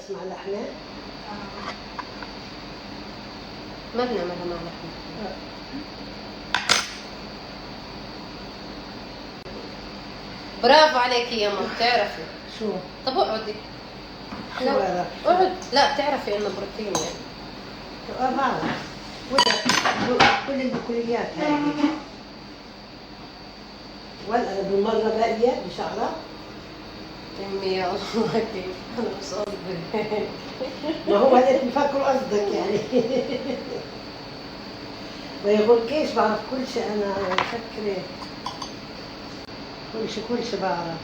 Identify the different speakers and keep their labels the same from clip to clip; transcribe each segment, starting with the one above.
Speaker 1: بس مع لحمة.
Speaker 2: ما بنعملها مع لحمة. برافو عليكي يا ماما، بتعرفي.
Speaker 1: شو؟
Speaker 2: طب اقعدي.
Speaker 1: شو هذا؟
Speaker 2: اقعد. لا بتعرفي انه بروتين يعني.
Speaker 1: بعرف. كل البقوليات هذه. ولا بالمرة باقية بشعرة؟
Speaker 2: امي يا الله كيف انا مش قصدي.
Speaker 1: ما هو هذا بفكروا قصدك يعني. ما يغركيش، بعرف كل شيء أنا مفكرة. كل شيء بعرف.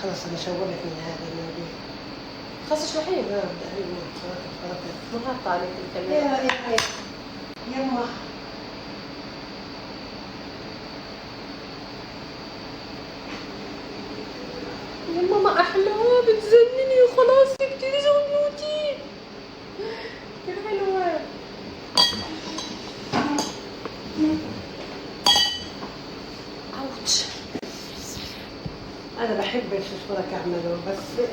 Speaker 1: خلص أنا شوقت من هذا الموضوع.
Speaker 2: خلص اشرحي.
Speaker 1: لا بدي
Speaker 2: مو حاطه عليك الكاميرا.
Speaker 1: يما
Speaker 2: يا ماما احلى بتزنني وخلاص كتير زغنوتي. كيف حلوة. اوتش.
Speaker 1: أنا بحب شو اسمه لك أعمله، بس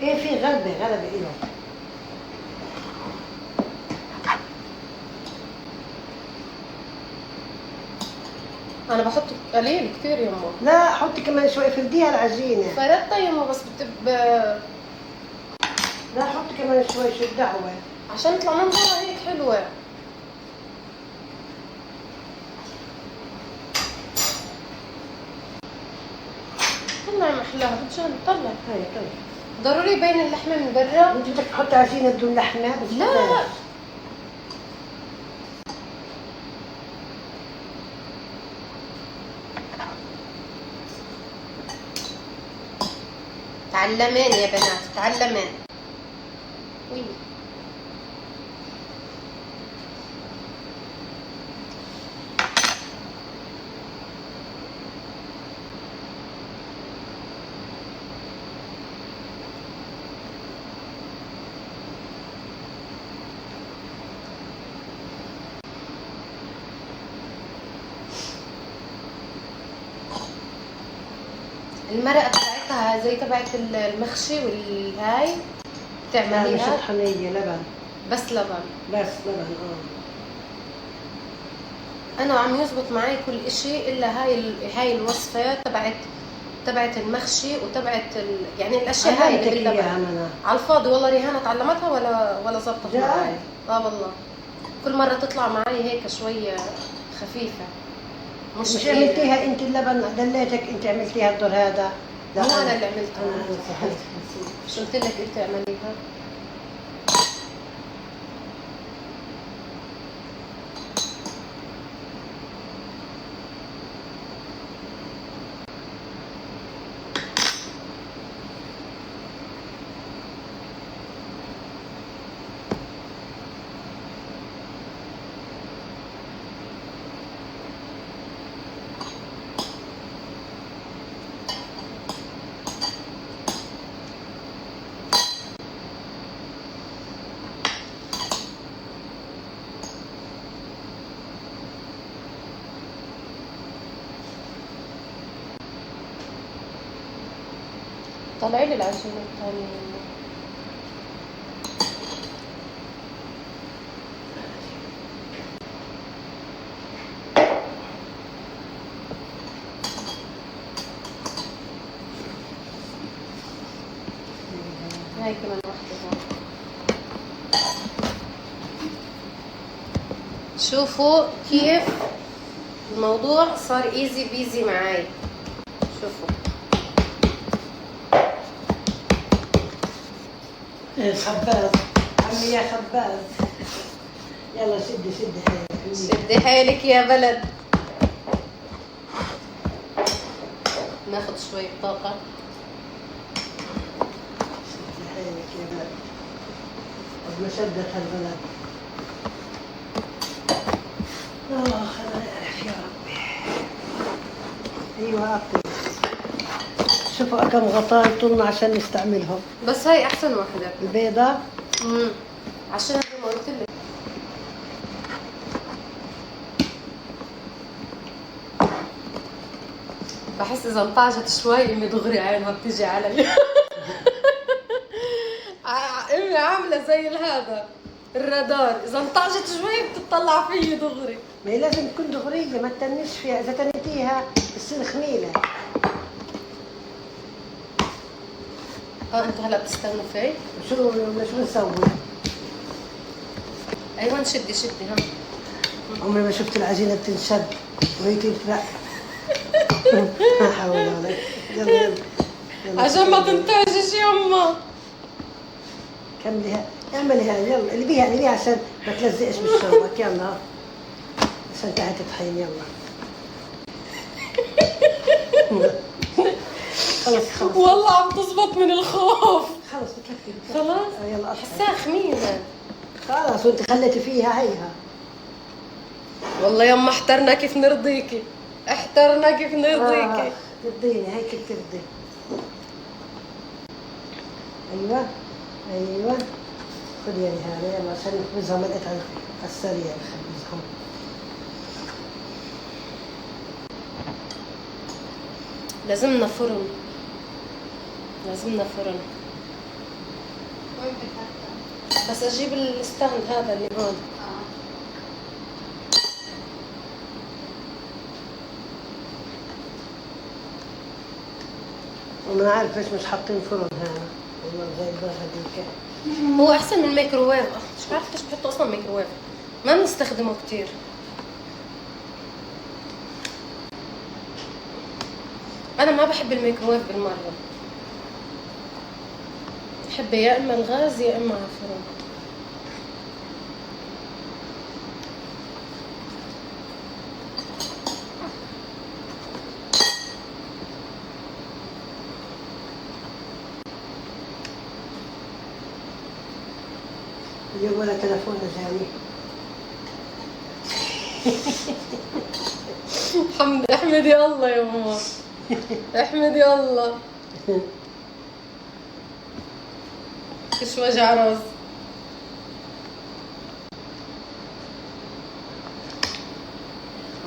Speaker 1: إيه في غلبة إله.
Speaker 2: انا بحط قليل كتير يا ماما.
Speaker 1: لا حطي كمان شوي، فرديها العجينة.
Speaker 2: فردتها يا ماما بس
Speaker 1: لا حطي كمان شوي، شو الدعوة.
Speaker 2: عشان يطلع منظرها هيك حلوة. طلعي محلاها بتجن. طلعي.
Speaker 1: هاي طيب.
Speaker 2: ضروري يبين اللحمة من برا.
Speaker 1: انت بدك تحطي عجينة بدون لحمة؟ بس
Speaker 2: لا تعلمين يا بنات، تعلمين. وي المرقة بتاعتها زي تبعت المخشي والهاي
Speaker 1: لا مش
Speaker 2: تعمليها
Speaker 1: طحنية، لبن.
Speaker 2: بس لبن.
Speaker 1: بس لبن.
Speaker 2: انا عم يزبط معي كل اشي الا هاي الوصفة تبعت المخشي وتبعت يعني الاشياء هاي اللي باللبن. على الفاضي والله. ريهانة تعلمتها ولا زبطت معي. والله كل مرة تطلع معي هيك شوية خفيفة.
Speaker 1: مش عملتيها انت اللبن، دليتك انت عملتيها الدور هذا.
Speaker 2: مو انا اللي عملتها.
Speaker 1: انا صحيح.
Speaker 2: مش قلت لك انت اعمليها؟ طلعي لي العجينة الثانية. هاي كمان واحدة هون. شوفوا كيف الموضوع صار ايزي بيزي معاي. شوفوا
Speaker 1: خباز عمي يا خباز. يلا شدي حيلك.
Speaker 2: شدي حيلك يا بلد. ناخذ شوي طاقة.
Speaker 1: شدي حيلك يا بلد. قد ما شدت هالبلد. خلينا نعرف يا ربي. ايوه اعطي. شوفوا كم غطاء طولنا عشان نستعملهم.
Speaker 2: بس هاي احسن واحدة
Speaker 1: البيضة.
Speaker 2: عشان زي ما قلت لك. بحس اذا انطعجت شوي امي دغري عينها بتيجي علي. عامله زي هذا الرادار، اذا انطعجت شوي بتطلع فيه دغري.
Speaker 1: ما هي لازم تكون دغريه، ما تتنش فيها، اذا تنيتيها بتصير خميله.
Speaker 2: انتوا هلا بتستنوا في؟
Speaker 1: شو نسوي؟
Speaker 2: ايوه شدي ها.
Speaker 1: عمري ما شفت العجينه بتنشد وهي تنفرق. لا حول ولا قوه. يلا
Speaker 2: عشان ما تنتعجش يما.
Speaker 1: كمليها، اعمليها يلا، اللي بيها عشان ما تلزقش بالشوك. يلا عشان تعي تطحين. يلا خلص
Speaker 2: والله عم تزبط من الخوف.
Speaker 1: خلص بكفي.
Speaker 2: خلاص
Speaker 1: يلا
Speaker 2: حساها خمينه.
Speaker 1: خلاص وانت خليتي فيها هيها.
Speaker 2: والله يما احترنا كيف نرضيكي، احترنا كيف نرضيكي.
Speaker 1: ترضيني هيك بترضي. ايوه خذي هذا يلا عشان نخبزهم. لقيت على السريع نخبزهم.
Speaker 2: لازمنا فرن.
Speaker 3: وين بتحطها؟
Speaker 2: بس اجيب الستاند هذا اللي هون.
Speaker 1: وما عارف ليش مش حاطين فرن هنا. والله زي هذيك.
Speaker 2: هو احسن من الميكروويف. مش عارفه ليش بحطوا اصلا ميكروويف، ما بنستخدمه كتير. انا ما بحب الميكروويف بالمره، بحب يا اما الغاز يا اما على الفرن.
Speaker 1: اليوم ولا تلفون جاني.
Speaker 2: احمدي الله يا ماما، احمدي الله. ايش وجع راس.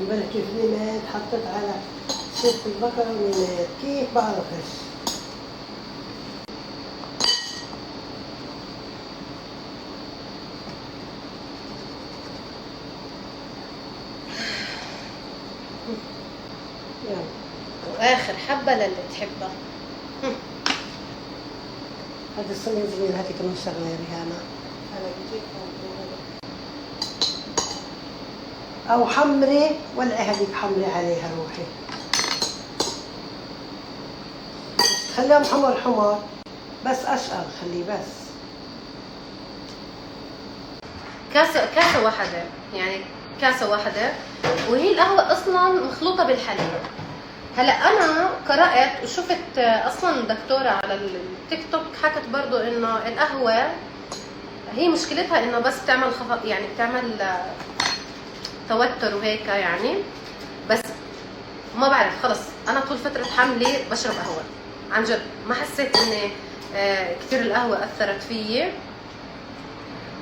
Speaker 1: امبارح كيف نمت حطيت على سيرة البقرة ونمت كيف بعرفش.
Speaker 2: واخر حبه للي تحبها.
Speaker 1: هذا الصينية صغير هاتي كمان شغلة يا ريهانة.
Speaker 3: هلا بجيبها.
Speaker 1: أو حمري ولا هذيك حمري عليها روحي. خليهم حمر بس أشقر خليه بس.
Speaker 2: كاسة واحدة، يعني كاسة واحدة، وهي القهوة أصلا مخلوطة بالحليب. هلا أنا قرأت وشفت أصلا دكتورة على التيك توك حكت برضو إنه القهوة هي مشكلتها إنه بس بتعمل يعني بتعمل توتر وهيك يعني. بس ما بعرف، خلص أنا طول فترة حملي بشرب قهوة عن جد، ما حسيت إني كتير القهوة أثرت فيي.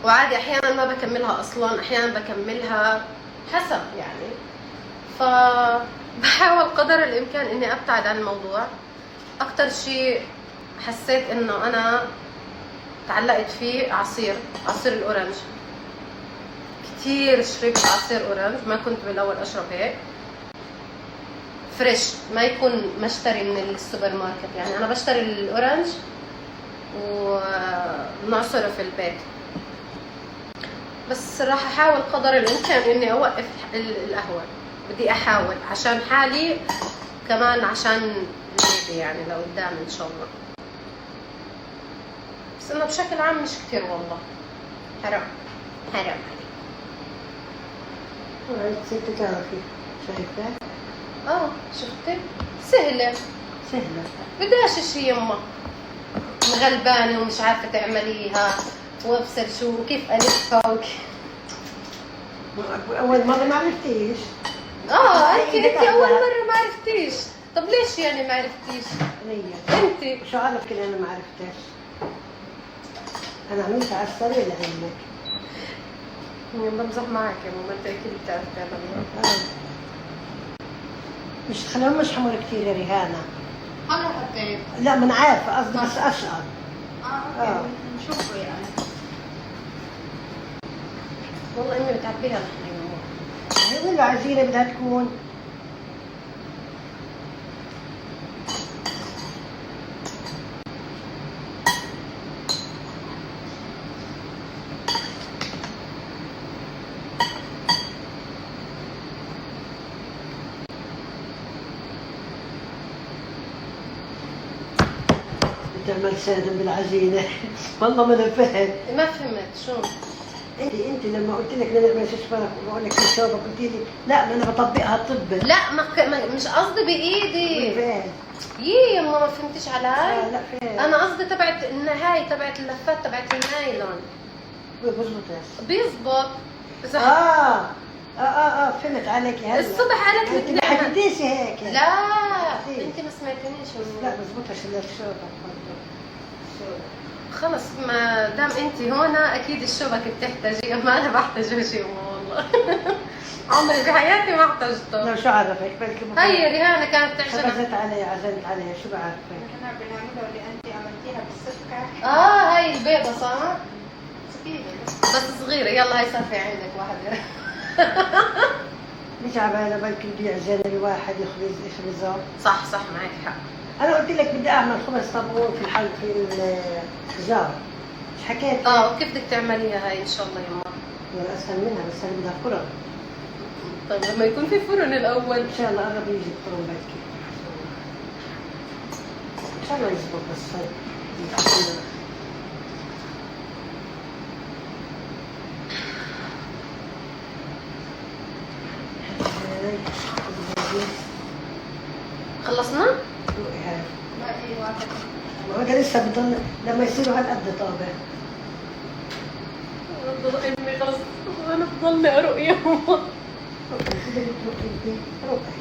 Speaker 2: وعادي احيانا ما بكملها اصلا، احيانا بكملها حسب يعني. فبحاول قدر الامكان اني ابتعد عن الموضوع. اكتر شيء حسيت انه انا تعلقت فيه عصير الاورنج. كتير شربت عصير اورنج، ما كنت بالاول اشرب هيك فريش، ما يكون مشتري من السوبر ماركت. يعني انا بشتري الاورنج ونعصره في البيت. بس راح احاول قدر الامكان اني اوقف القهوه. بدي احاول عشان حالي كمان، عشان ولادي يعني لقدام ان شاء الله. بس انه بشكل عام مش كتير والله. حرام عليك.
Speaker 1: ست تعرفي شايفة؟
Speaker 2: شفتي؟ سهلة بداش شي يما مغلبانة ومش عارفة تعمليها وابصر شو وكيف الفها وكيف.
Speaker 1: اول مره ما عرفتيش.
Speaker 2: انت اول مره ما عرفتيش. طب ليش يعني ما عرفتيش؟ انت
Speaker 1: شو عرفك ان انا ما عرفتش؟ انا عملتها على السريع لعلمك.
Speaker 2: بمزح معك يا ماما، انت اكيد بتعرف تعمليها.
Speaker 1: مش تخليهم مش حمر كثير يا ريهانة.
Speaker 3: حمر حطيت.
Speaker 1: لا ما انا عارفه، قصدي بس اشقر.
Speaker 3: اوكي نشوفه يعني.
Speaker 2: والله امي بتعبيها لحمه يا ماما.
Speaker 1: هي وين العجينة بدها تكون؟ بتعمل سادم بالعجينة. والله ما انا فاهم.
Speaker 2: ما فهمت شو؟
Speaker 1: انت لما قلت لك بدنا نعمل شوفان بقول لك الشوربه قلت لي لا ما انا بطبقها طب.
Speaker 2: لا مش قصدي بايدي.
Speaker 1: فاهم.
Speaker 2: يي يما ما فهمتيش علي؟
Speaker 1: لا فاهم.
Speaker 2: انا قصدي تبعت النهاية، تبعت اللفات تبعت النايلون.
Speaker 1: بزبط يا
Speaker 2: بيزبط. بس
Speaker 1: فهمت عليكي هلا.
Speaker 2: الصبح قالت لي
Speaker 1: انت
Speaker 2: بدي
Speaker 1: ما
Speaker 2: أعمل.
Speaker 1: حكيتيش هيك.
Speaker 2: لا انت ما سمعتنيش
Speaker 1: لا بزبط عشان الشوربه
Speaker 2: خلص ما دام انت هنا اكيد الشبكه بتحتاجيه، ما انا بحتاجه يما والله. عمري بحياتي ما احتاجته.
Speaker 1: لا شو عرفك بلكي
Speaker 2: هي ريهانه كانت تعجبها.
Speaker 1: خبزت علي عزمت عليها شو بعرفك.
Speaker 3: كنا بنعمله اللي انت عملتيها بالسكر.
Speaker 2: هاي البيضه صح؟ بس صغيره. يلا هاي صار في عندك واحده.
Speaker 1: مش عبالة بلكي بده يعزل الواحد يخبزه.
Speaker 2: صح معك حق.
Speaker 1: انا قلت لك بدي اعمل خبز طابون في الحل في الجار. مش حكيت؟
Speaker 2: وكيف بدك تعمليها هاي ان شاء الله يما؟
Speaker 1: ولا اسهل منها بس انا بدها فرن.
Speaker 2: طيب لما يكون في فرن الاول.
Speaker 1: ان شاء الله قرب يجي الفرن بلكي. ان شاء الله يزبط بس هاي.
Speaker 2: خلصنا؟
Speaker 3: باقي واحد.
Speaker 1: وهذا لسه بضل لما يصيروا هالقد طابع.
Speaker 2: امي خلص انا بضلني ارق يما.
Speaker 1: روحي.